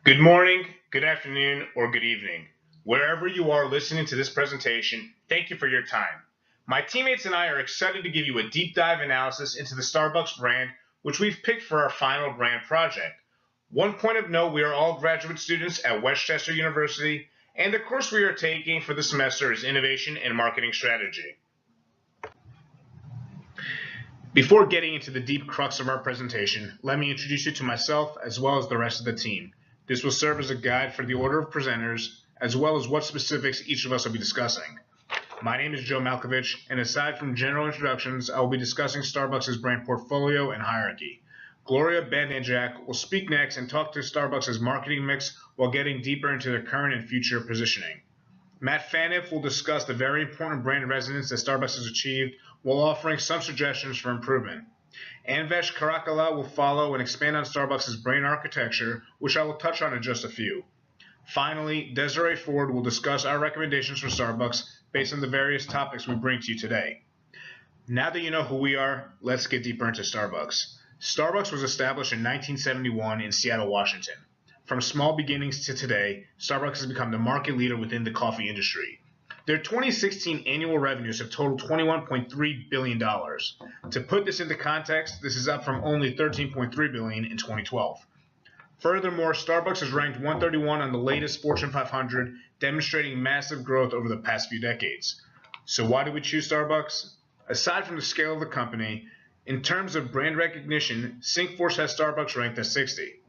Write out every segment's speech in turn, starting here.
Good morning, good afternoon, or good evening. Wherever you are listening to this presentation, thank you for your time. My teammates and I are excited to give you a deep dive analysis into the Starbucks brand, which we've picked for our final brand project. One point of note, we are all graduate students at Westchester University, and the course we are taking for the semester is Innovation and Marketing Strategy. Before getting into the deep crux of our presentation, let me introduce you to myself as well as the rest of the team. This will serve as a guide for the order of presenters, as well as what specifics each of us will be discussing. My name is Joe Malkovich, and aside from general introductions, I will be discussing Starbucks' brand portfolio and hierarchy. Gloria Bandanjak will speak next and talk to Starbucks' marketing mix while getting deeper into their current and future positioning. Matt Phaneuf will discuss the very important brand resonance that Starbucks has achieved while offering some suggestions for improvement. Anvesh Karakala will follow and expand on Starbucks' brand architecture, which I will touch on in just a few. Finally, Desiree Ford will discuss our recommendations for Starbucks based on the various topics we bring to you today. Now that you know who we are, let's get deeper into Starbucks. Starbucks was established in 1971 in Seattle, Washington. From small beginnings to today, Starbucks has become the market leader within the coffee industry. Their 2016 annual revenues have totaled $21.3 billion. To put this into context, this is up from only $13.3 billion in 2012. Furthermore, Starbucks is ranked 131 on the latest Fortune 500, demonstrating massive growth over the past few decades. So why did we choose Starbucks? Aside from the scale of the company, in terms of brand recognition, SyncForce has Starbucks ranked at 60.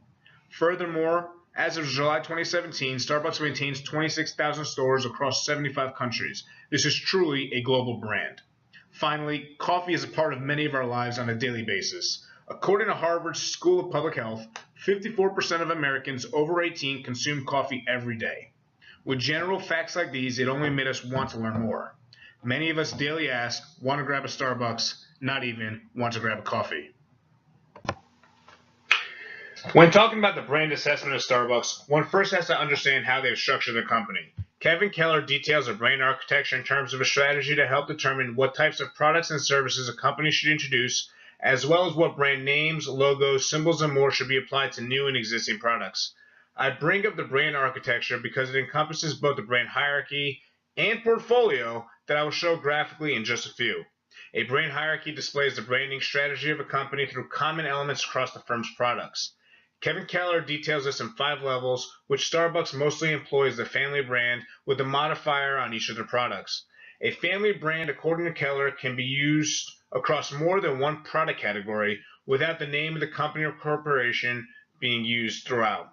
Furthermore, as of July 2017, Starbucks maintains 26,000 stores across 75 countries. This is truly a global brand. Finally, coffee is a part of many of our lives on a daily basis. According to Harvard School of Public Health, 54% of Americans over 18 consume coffee every day. With general facts like these, it only made us want to learn more. Many of us daily ask, want to grab a Starbucks, not even want to grab a coffee. When talking about the brand assessment of Starbucks, one first has to understand how they've structured the company. Kevin Keller details a brand architecture in terms of a strategy to help determine what types of products and services a company should introduce, as well as what brand names, logos, symbols, and more should be applied to new and existing products. I bring up the brand architecture because it encompasses both the brand hierarchy and portfolio that I will show graphically in just a few. A brand hierarchy displays the branding strategy of a company through common elements across the firm's products. Kevin Keller details this in 5 levels, which Starbucks mostly employs the family brand with a modifier on each of their products. A family brand, according to Keller, can be used across more than one product category without the name of the company or corporation being used throughout.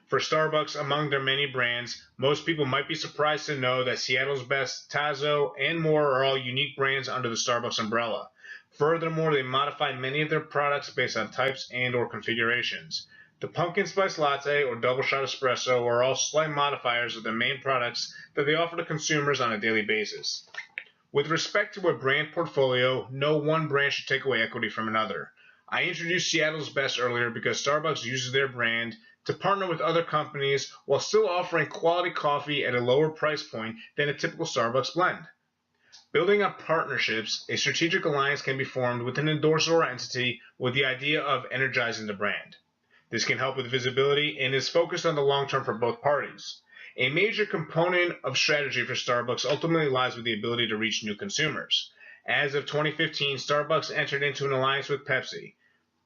For Starbucks, among their many brands, most people might be surprised to know that Seattle's Best, Tazo, and more are all unique brands under the Starbucks umbrella. Furthermore, they modify many of their products based on types and or configurations. The pumpkin spice latte or double shot espresso are all slight modifiers of the main products that they offer to consumers on a daily basis. With respect to a brand portfolio, no one brand should take away equity from another. I introduced Seattle's Best earlier because Starbucks uses their brand to partner with other companies while still offering quality coffee at a lower price point than a typical Starbucks blend. Building up partnerships, a strategic alliance can be formed with an endorser or entity with the idea of energizing the brand. This can help with visibility and is focused on the long term for both parties. A major component of strategy for Starbucks ultimately lies with the ability to reach new consumers. As of 2015, Starbucks entered into an alliance with Pepsi.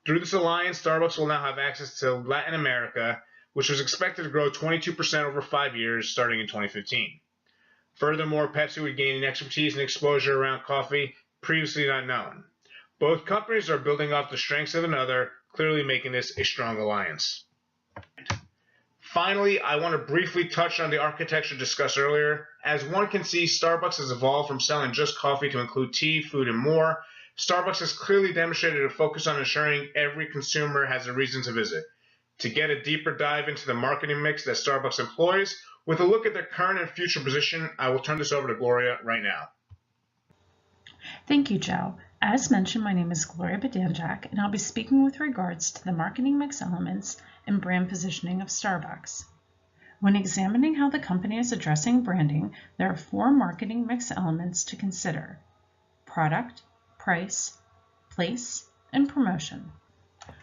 Through this alliance, Starbucks will now have access to Latin America, which was expected to grow 22% over 5 years starting in 2015. Furthermore, Pepsi would gain an expertise and exposure around coffee previously not known. Both companies are building off the strengths of another, clearly making this a strong alliance. Finally, I want to briefly touch on the architecture discussed earlier. As one can see, Starbucks has evolved from selling just coffee to include tea, food, and more. Starbucks has clearly demonstrated a focus on ensuring every consumer has a reason to visit. To get a deeper dive into the marketing mix that Starbucks employs, with a look at their current and future position, I will turn this over to Gloria right now. Thank you, Joe. As mentioned, my name is Gloria Badanjak, and I'll be speaking with regards to the marketing mix elements and brand positioning of Starbucks. When examining how the company is addressing branding, there are 4 marketing mix elements to consider: product, price, place, and promotion.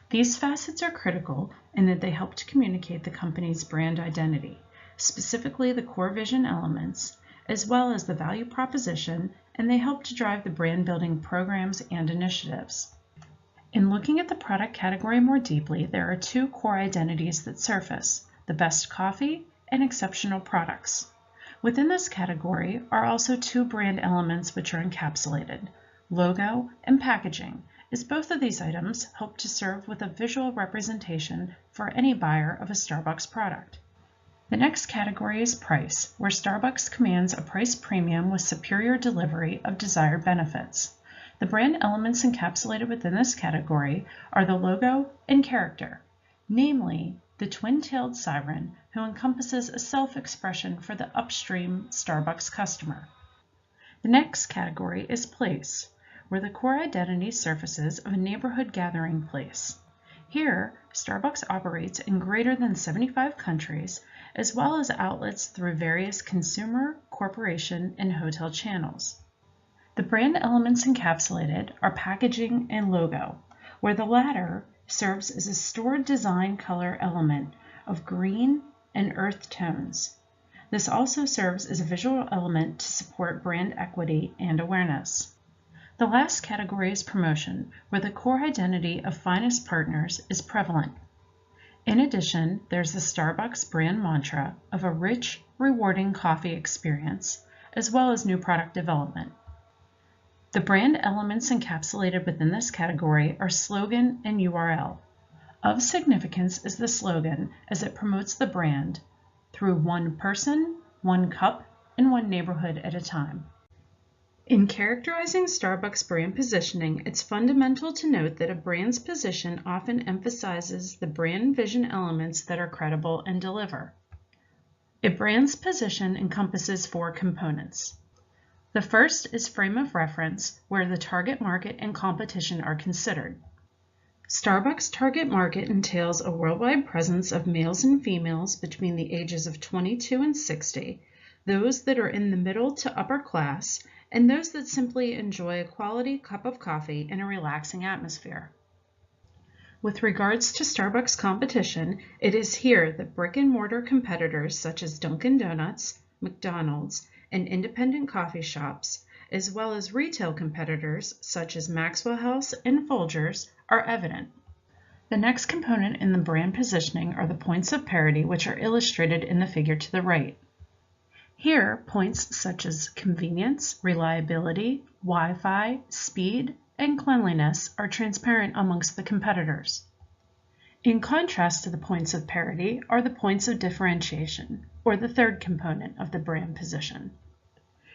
These facets are critical in that they help to communicate the company's brand identity, specifically the core vision elements, as well as the value proposition, and they help to drive the brand building programs and initiatives. In looking at the product category more deeply, there are two core identities that surface: the best coffee and exceptional products. Within this category are also two brand elements which are encapsulated: logo and packaging, as both of these items help to serve with a visual representation for any buyer of a Starbucks product. The next category is price, where Starbucks commands a price premium with superior delivery of desired benefits. The brand elements encapsulated within this category are the logo and character, namely the twin-tailed siren, who encompasses a self-expression for the upstream Starbucks customer. The next category is place, where the core identity surfaces of a neighborhood gathering place. Here, Starbucks operates in greater than 75 countries, as well as outlets through various consumer, corporation, and hotel channels. The brand elements encapsulated are packaging and logo, where the latter serves as a stored design color element of green and earth tones. This also serves as a visual element to support brand equity and awareness. The last category is promotion, where the core identity of Finest Partners is prevalent. In addition, there's the Starbucks brand mantra of a rich, rewarding coffee experience, as well as new product development. The brand elements encapsulated within this category are slogan and URL. Of significance is the slogan, as it promotes the brand through one person, one cup, and one neighborhood at a time. In characterizing Starbucks brand positioning, it's fundamental to note that a brand's position often emphasizes the brand vision elements that are credible and deliver. A brand's position encompasses four components. The first is frame of reference, where the target market and competition are considered. Starbucks' target market entails a worldwide presence of males and females between the ages of 22 and 60, those that are in the middle to upper class, and those that simply enjoy a quality cup of coffee in a relaxing atmosphere. With regards to Starbucks competition, it is here that brick-and-mortar competitors such as Dunkin' Donuts, McDonald's, and independent coffee shops, as well as retail competitors such as Maxwell House and Folgers, are evident. The next component in the brand positioning are the points of parity, which are illustrated in the figure to the right. Here, points such as convenience, reliability, Wi-Fi, speed, and cleanliness are transparent amongst the competitors. In contrast to the points of parity are the points of differentiation, or the third component of the brand position.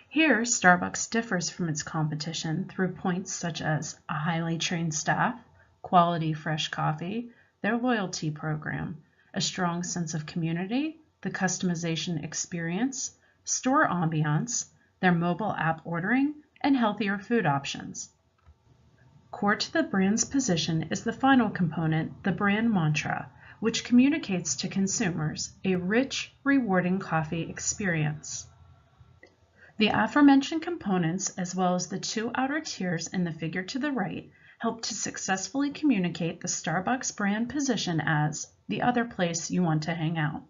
Here, Starbucks differs from its competition through points such as a highly trained staff, quality fresh coffee, their loyalty program, a strong sense of community, the customization experience, store ambiance, their mobile app ordering, and healthier food options. Core to the brand's position is the final component, the brand mantra, which communicates to consumers a rich, rewarding coffee experience. The aforementioned components, as well as the two outer tiers in the figure to the right, help to successfully communicate the Starbucks brand position as the other place you want to hang out.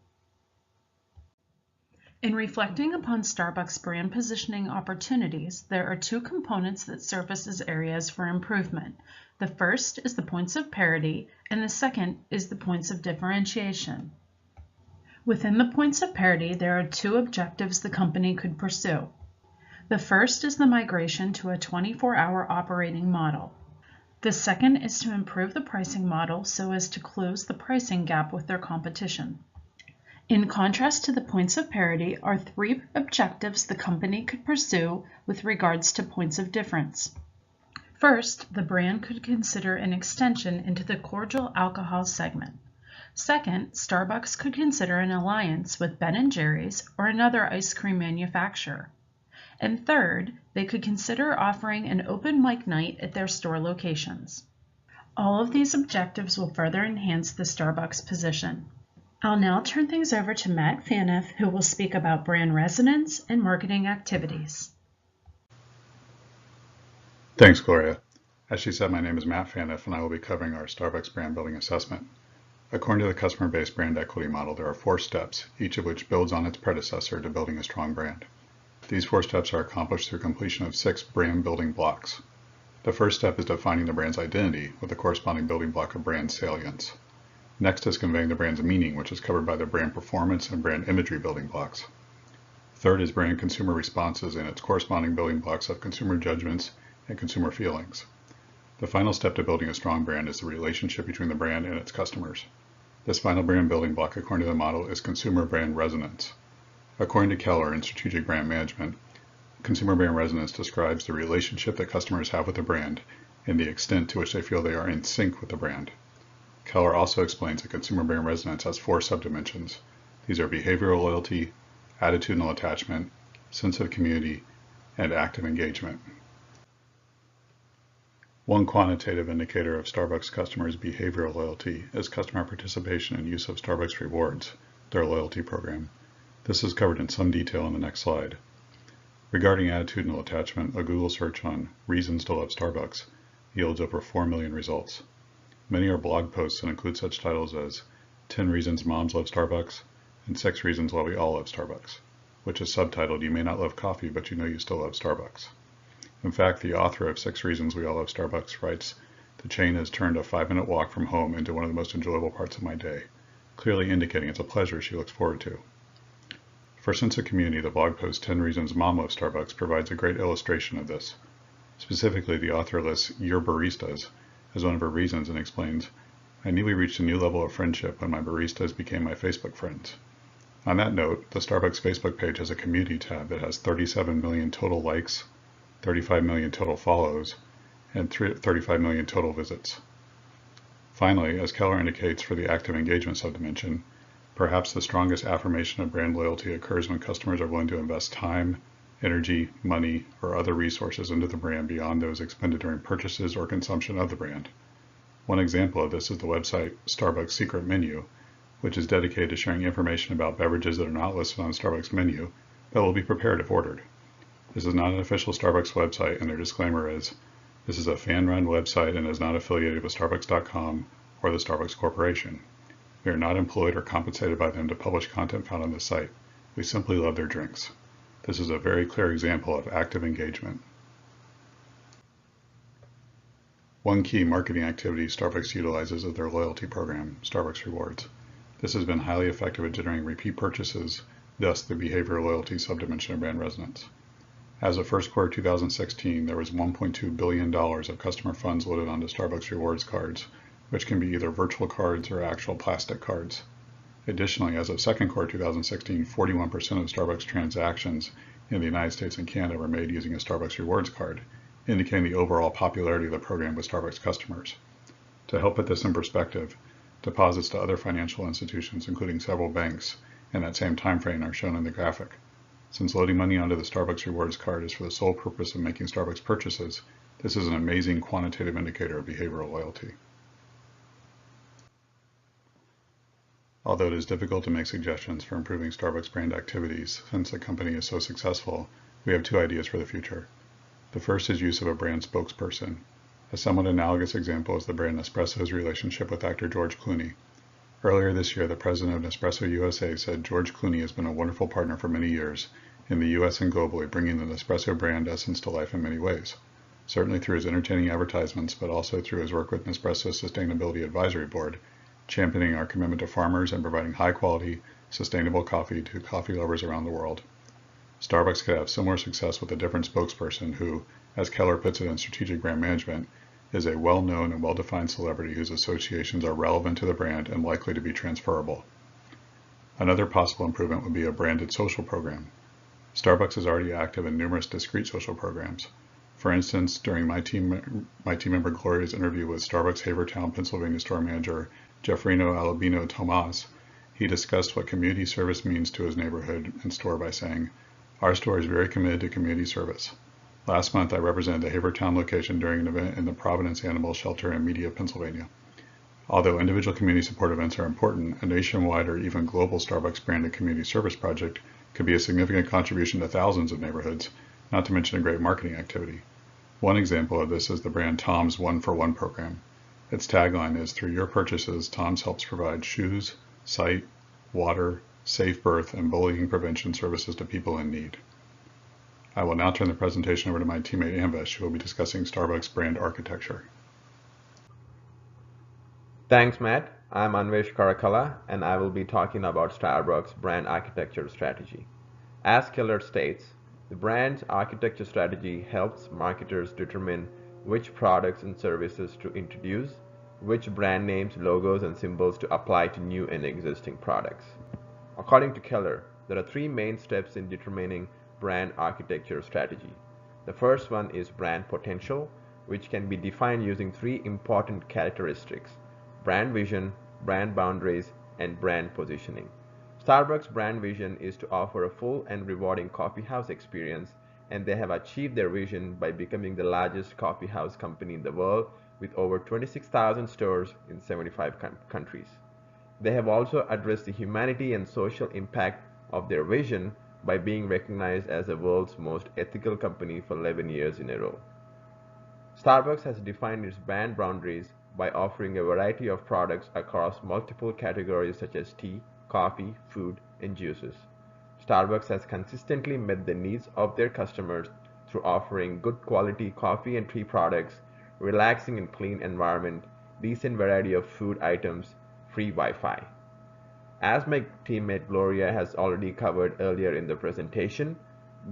In reflecting upon Starbucks brand positioning opportunities, there are two components that surface as areas for improvement. The first is the points of parity, and the second is the points of differentiation. Within the points of parity, there are two objectives the company could pursue. The first is the migration to a 24-hour operating model. The second is to improve the pricing model so as to close the pricing gap with their competition. In contrast to the points of parity are three objectives the company could pursue with regards to points of difference. First, the brand could consider an extension into the cordial alcohol segment. Second, Starbucks could consider an alliance with Ben & Jerry's or another ice cream manufacturer. And third, they could consider offering an open mic night at their store locations. All of these objectives will further enhance the Starbucks position. I'll now turn things over to Matt Phaneuf, who will speak about brand resonance and marketing activities. Thanks, Gloria. As she said, my name is Matt Phaneuf, and I will be covering our Starbucks brand building assessment. According to the customer-based brand equity model, there are 4 steps, each of which builds on its predecessor to building a strong brand. These 4 steps are accomplished through completion of 6 brand building blocks. The first step is defining the brand's identity with the corresponding building block of brand salience. Next is conveying the brand's meaning, which is covered by the brand performance and brand imagery building blocks. Third is brand consumer responses and its corresponding building blocks of consumer judgments and consumer feelings. The final step to building a strong brand is the relationship between the brand and its customers. This final brand building block, according to the model, is consumer brand resonance. According to Keller in Strategic Brand Management, consumer brand resonance describes the relationship that customers have with the brand and the extent to which they feel they are in sync with the brand. Keller also explains that consumer brand resonance has 4 subdimensions. These are behavioral loyalty, attitudinal attachment, sense of community, and active engagement. One quantitative indicator of Starbucks customers' behavioral loyalty is customer participation and use of Starbucks Rewards, their loyalty program. This is covered in some detail in the next slide. Regarding attitudinal attachment, a Google search on reasons to love Starbucks yields over 4 million results. Many are blog posts and include such titles as 10 Reasons Moms Love Starbucks and 6 Reasons Why We All Love Starbucks, which is subtitled You May Not Love Coffee, but You Know You Still Love Starbucks. In fact, the author of 6 Reasons We All Love Starbucks writes, the chain has turned a 5-minute walk from home into one of the most enjoyable parts of my day, clearly indicating it's a pleasure she looks forward to. For sense of community, the blog post 10 Reasons Mom Loves Starbucks provides a great illustration of this. Specifically, the author lists Your Baristas as one of her reasons and explains, I knew we reached a new level of friendship when my baristas became my Facebook friends. On that note, the Starbucks Facebook page has a community tab that has 37 million total likes, 35 million total follows, and 35 million total visits. Finally, as Keller indicates for the active engagement subdimension, perhaps the strongest affirmation of brand loyalty occurs when customers are willing to invest time, energy, money, or other resources into the brand beyond those expended during purchases or consumption of the brand. One example of this is the website Starbucks Secret Menu, which is dedicated to sharing information about beverages that are not listed on Starbucks menu but will be prepared if ordered. This is not an official Starbucks website, and their disclaimer is, this is a fan-run website and is not affiliated with Starbucks.com or the Starbucks Corporation. We are not employed or compensated by them to publish content found on the site. We simply love their drinks. This is a very clear example of active engagement. One key marketing activity Starbucks utilizes is their loyalty program, Starbucks Rewards. This has been highly effective at generating repeat purchases, thus the behavioral loyalty subdimension of brand resonance. As of first quarter 2016, there was $1.2 billion of customer funds loaded onto Starbucks Rewards cards, which can be either virtual cards or actual plastic cards. Additionally, as of second quarter 2016, 41% of Starbucks transactions in the United States and Canada were made using a Starbucks Rewards card, indicating the overall popularity of the program with Starbucks customers. To help put this in perspective, deposits to other financial institutions, including several banks, in that same time frame are shown in the graphic. Since loading money onto the Starbucks Rewards card is for the sole purpose of making Starbucks purchases, this is an amazing quantitative indicator of behavioral loyalty. Although it is difficult to make suggestions for improving Starbucks brand activities since the company is so successful, we have 2 ideas for the future. The first is use of a brand spokesperson. A somewhat analogous example is the brand Nespresso's relationship with actor George Clooney. Earlier this year, the president of Nespresso USA said George Clooney has been a wonderful partner for many years, in the US and globally, bringing the Nespresso brand essence to life in many ways. Certainly through his entertaining advertisements, but also through his work with Nespresso's Sustainability Advisory Board, championing our commitment to farmers and providing high-quality, sustainable coffee to coffee lovers around the world. Starbucks could have similar success with a different spokesperson who, as Keller puts it in Strategic Brand Management, is a well-known and well-defined celebrity whose associations are relevant to the brand and likely to be transferable. Another possible improvement would be a branded social program. Starbucks is already active in numerous discrete social programs. For instance, during my team member Gloria's interview with Starbucks Havertown, Pennsylvania store manager Jeffrino Albino Tomas, he discussed what community service means to his neighborhood and store by saying, "Our store is very committed to community service. Last month, I represented the Havertown location during an event in the Providence Animal Shelter in Media, Pennsylvania. Although individual community support events are important, a nationwide or even global Starbucks branded community service project could be a significant contribution to thousands of neighborhoods, not to mention a great marketing activity. One example of this is the brand Tom's One for One program. Its tagline is, "Through your purchases, Tom's helps provide shoes, sight, water, safe birth, and bullying prevention services to people in need." I will now turn the presentation over to my teammate Anvesh, who will be discussing Starbucks brand architecture. Thanks, Matt. I'm Anvesh Karakala, and I will be talking about Starbucks brand architecture strategy. As Keller states, the brand's architecture strategy helps marketers determine which products and services to introduce, which brand names, logos, and symbols to apply to new and existing products. According to Keller, there are three main steps in determining brand architecture strategy. The first one is brand potential, which can be defined using three important characteristics: brand vision, brand boundaries, and brand positioning. Starbucks' brand vision is to offer a full and rewarding coffeehouse experience, and they have achieved their vision by becoming the largest coffeehouse company in the world with over 26,000 stores in 75 countries. They have also addressed the humanity and social impact of their vision by being recognized as the world's most ethical company for 11 years in a row. Starbucks has defined its brand boundaries by offering a variety of products across multiple categories such as tea, coffee, food, and juices. Starbucks has consistently met the needs of their customers through offering good quality coffee and tea products, relaxing and clean environment, decent variety of food items, free Wi-Fi. As my teammate Gloria has already covered earlier in the presentation,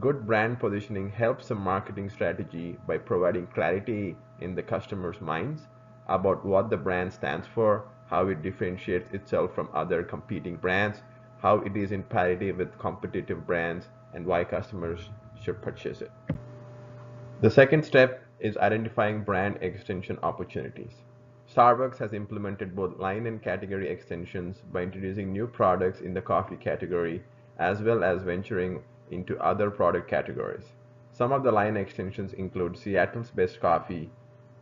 good brand positioning helps a marketing strategy by providing clarity in the customer's minds about what the brand stands for, how it differentiates itself from other competing brands, how it is in parity with competitive brands, and why customers should purchase it. The second step is identifying brand extension opportunities. Starbucks has implemented both line and category extensions by introducing new products in the coffee category as well as venturing into other product categories. Some of the line extensions include Seattle's Best Coffee,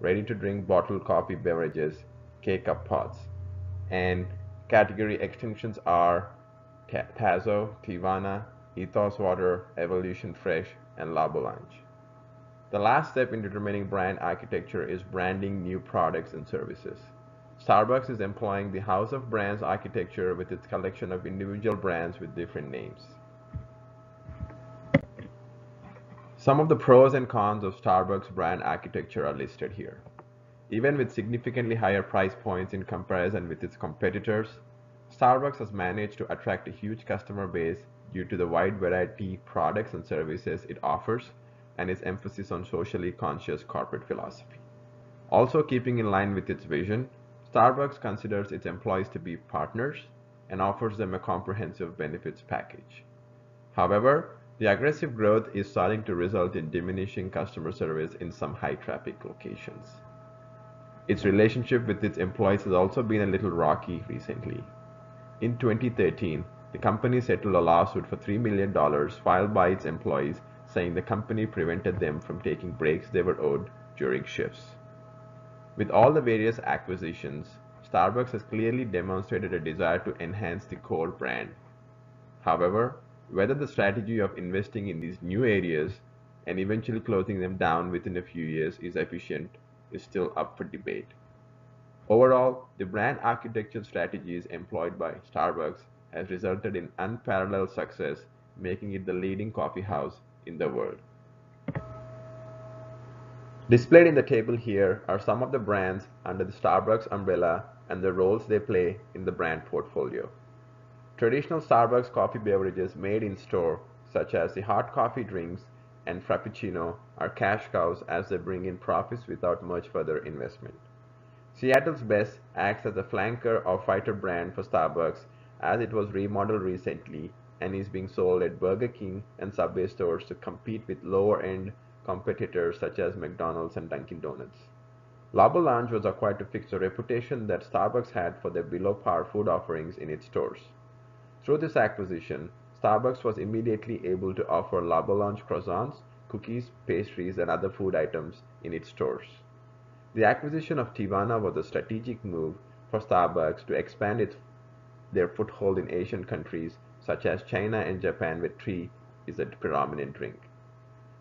ready-to-drink bottled coffee beverages, K-Cup pods, and category extensions are Tazo, Teavana, Ethos Water, Evolution Fresh, and La Boulange. The last step in determining brand architecture is branding new products and services. Starbucks is employing the House of Brands architecture with its collection of individual brands with different names. Some of the pros and cons of Starbucks brand architecture are listed here. Even with significantly higher price points in comparison with its competitors, Starbucks has managed to attract a huge customer base due to the wide variety of products and services it offers and its emphasis on socially conscious corporate philosophy. Also keeping in line with its vision, Starbucks considers its employees to be partners and offers them a comprehensive benefits package. However, the aggressive growth is starting to result in diminishing customer service in some high-traffic locations. Its relationship with its employees has also been a little rocky recently. In 2013, the company settled a lawsuit for $3 million filed by its employees, saying the company prevented them from taking breaks they were owed during shifts. With all the various acquisitions, Starbucks has clearly demonstrated a desire to enhance the core brand. However, whether the strategy of investing in these new areas and eventually closing them down within a few years is efficient is still up for debate. Overall, the brand architecture strategies employed by Starbucks has resulted in unparalleled success, making it the leading coffee house in the world. Displayed in the table here are some of the brands under the Starbucks umbrella and the roles they play in the brand portfolio. Traditional Starbucks coffee beverages made in store, such as the hot coffee drinks and Frappuccino, are cash cows as they bring in profits without much further investment. Seattle's Best acts as a flanker or fighter brand for Starbucks as it was remodeled recently and is being sold at Burger King and Subway stores to compete with lower-end competitors such as McDonald's and Dunkin' Donuts. La Boulange was acquired to fix the reputation that Starbucks had for their below-par food offerings in its stores. Through this acquisition, Starbucks was immediately able to offer La Boulange croissants, cookies, pastries, and other food items in its stores. The acquisition of Teavana was a strategic move for Starbucks to expand their foothold in Asian countries such as China and Japan, where tea is a predominant drink.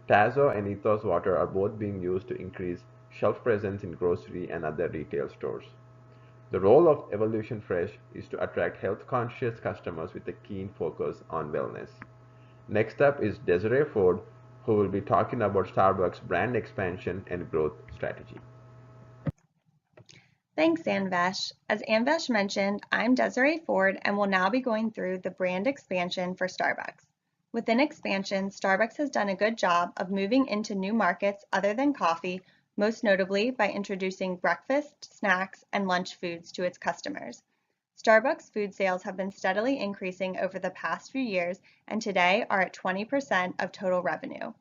Tazo and Ethos Water are both being used to increase shelf presence in grocery and other retail stores. The role of Evolution Fresh is to attract health-conscious customers with a keen focus on wellness. Next up is Desiree Ford, who will be talking about Starbucks brand expansion and growth strategy. Thanks, Anvesh. As Anvesh mentioned, I'm Desiree Ford and will now be going through the brand expansion for Starbucks. Within expansion, Starbucks has done a good job of moving into new markets other than coffee, most notably by introducing breakfast, snacks, and lunch foods to its customers. Starbucks food sales have been steadily increasing over the past few years and today are at 20% of total revenue.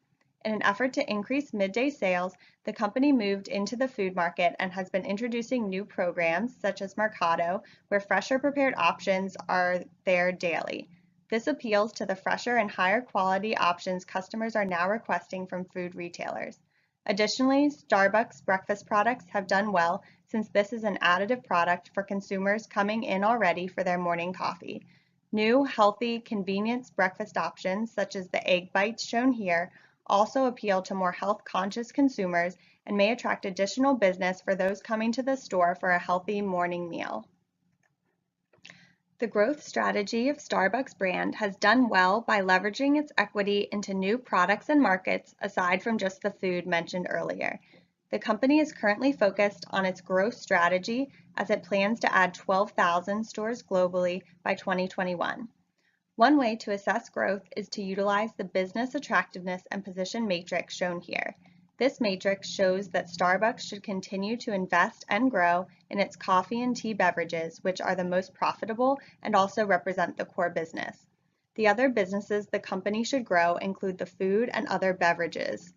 In an effort to increase midday sales, the company moved into the food market and has been introducing new programs such as Mercado, where fresher prepared options are there daily. This appeals to the fresher and higher quality options customers are now requesting from food retailers. Additionally, Starbucks breakfast products have done well since this is an additive product for consumers coming in already for their morning coffee. New, healthy, convenience breakfast options such as the egg bites shown here also appeal to more health-conscious consumers and may attract additional business for those coming to the store for a healthy morning meal. The growth strategy of Starbucks brand has done well by leveraging its equity into new products and markets aside from just the food mentioned earlier. The company is currently focused on its growth strategy as it plans to add 12,000 stores globally by 2021. One way to assess growth is to utilize the business attractiveness and position matrix shown here. This matrix shows that Starbucks should continue to invest and grow in its coffee and tea beverages, which are the most profitable and also represent the core business. The other businesses the company should grow include the food and other beverages.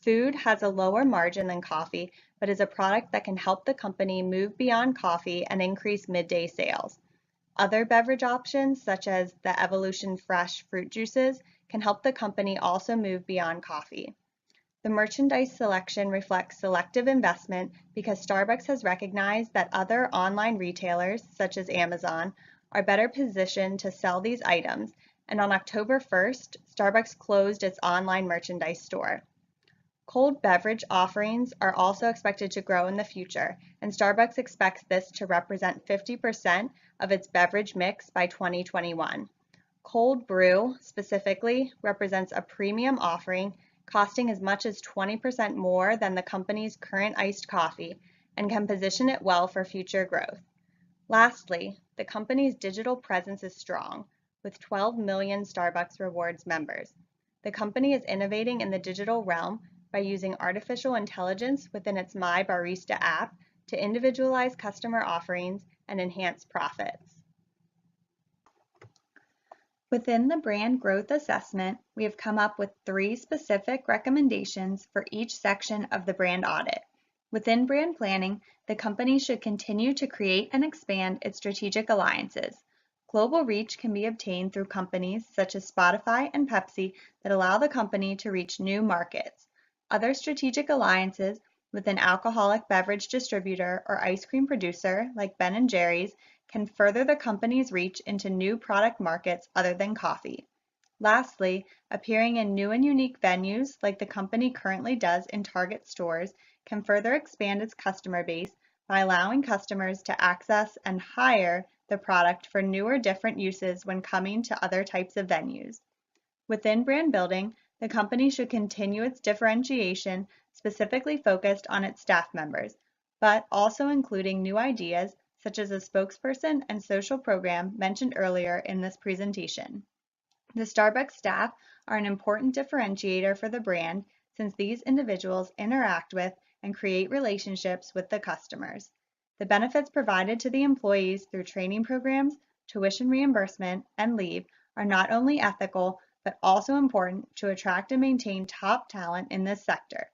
Food has a lower margin than coffee, but is a product that can help the company move beyond coffee and increase midday sales. Other beverage options, such as the Evolution Fresh fruit juices, can help the company also move beyond coffee. The merchandise selection reflects selective investment because Starbucks has recognized that other online retailers, such as Amazon, are better positioned to sell these items, and on October 1st, Starbucks closed its online merchandise store. Cold beverage offerings are also expected to grow in the future, and Starbucks expects this to represent 50% of its beverage mix by 2021. Cold brew, specifically, represents a premium offering costing as much as 20% more than the company's current iced coffee and can position it well for future growth. Lastly, the company's digital presence is strong, with 12 million Starbucks Rewards members. The company is innovating in the digital realm by using artificial intelligence within its My Barista app to individualize customer offerings and enhance profits. Within the brand growth assessment, we have come up with 3 specific recommendations for each section of the brand audit. Within brand planning, the company should continue to create and expand its strategic alliances. Global reach can be obtained through companies such as Spotify and Pepsi that allow the company to reach new markets. Other strategic alliances with an alcoholic beverage distributor or ice cream producer like Ben & Jerry's can further the company's reach into new product markets other than coffee. Lastly, appearing in new and unique venues like the company currently does in Target stores can further expand its customer base by allowing customers to access and hire the product for new or different uses when coming to other types of venues. Within brand building, the company should continue its differentiation, specifically focused on its staff members, but also including new ideas such as a spokesperson and social program mentioned earlier in this presentation. The Starbucks staff are an important differentiator for the brand since these individuals interact with and create relationships with the customers. The benefits provided to the employees through training programs, tuition reimbursement, and leave are not only ethical, but also important to attract and maintain top talent in this sector.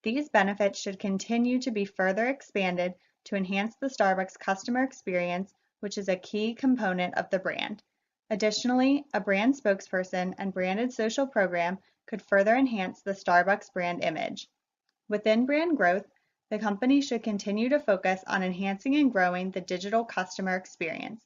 These benefits should continue to be further expanded to enhance the Starbucks customer experience, which is a key component of the brand. Additionally, a brand spokesperson and branded social program could further enhance the Starbucks brand image. Within brand growth, the company should continue to focus on enhancing and growing the digital customer experience.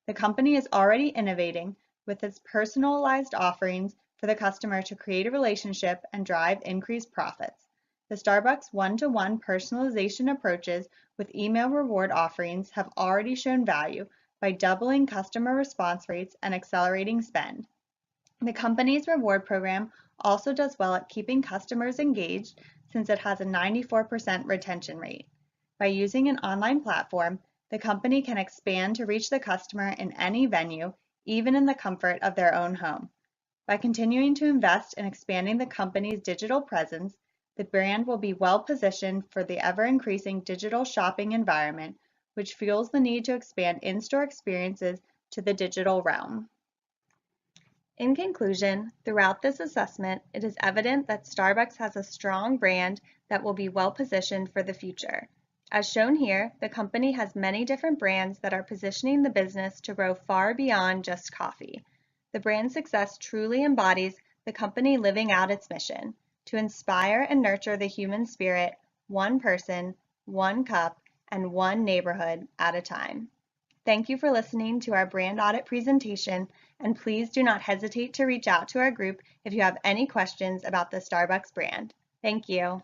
The company is already innovating with its personalized offerings for for the customer to create a relationship and drive increased profits. The Starbucks one-to-one personalization approaches with email reward offerings have already shown value by doubling customer response rates and accelerating spend. The company's reward program also does well at keeping customers engaged since it has a 94% retention rate. By using an online platform, the company can expand to reach the customer in any venue, even in the comfort of their own home. By continuing to invest in expanding the company's digital presence, the brand will be well positioned for the ever-increasing digital shopping environment, which fuels the need to expand in-store experiences to the digital realm. In conclusion, throughout this assessment, it is evident that Starbucks has a strong brand that will be well positioned for the future. As shown here, the company has many different brands that are positioning the business to grow far beyond just coffee. The brand success truly embodies the company living out its mission to inspire and nurture the human spirit, one person, one cup, and one neighborhood at a time. Thank you for listening to our brand audit presentation, and please do not hesitate to reach out to our group if you have any questions about the Starbucks brand. Thank you.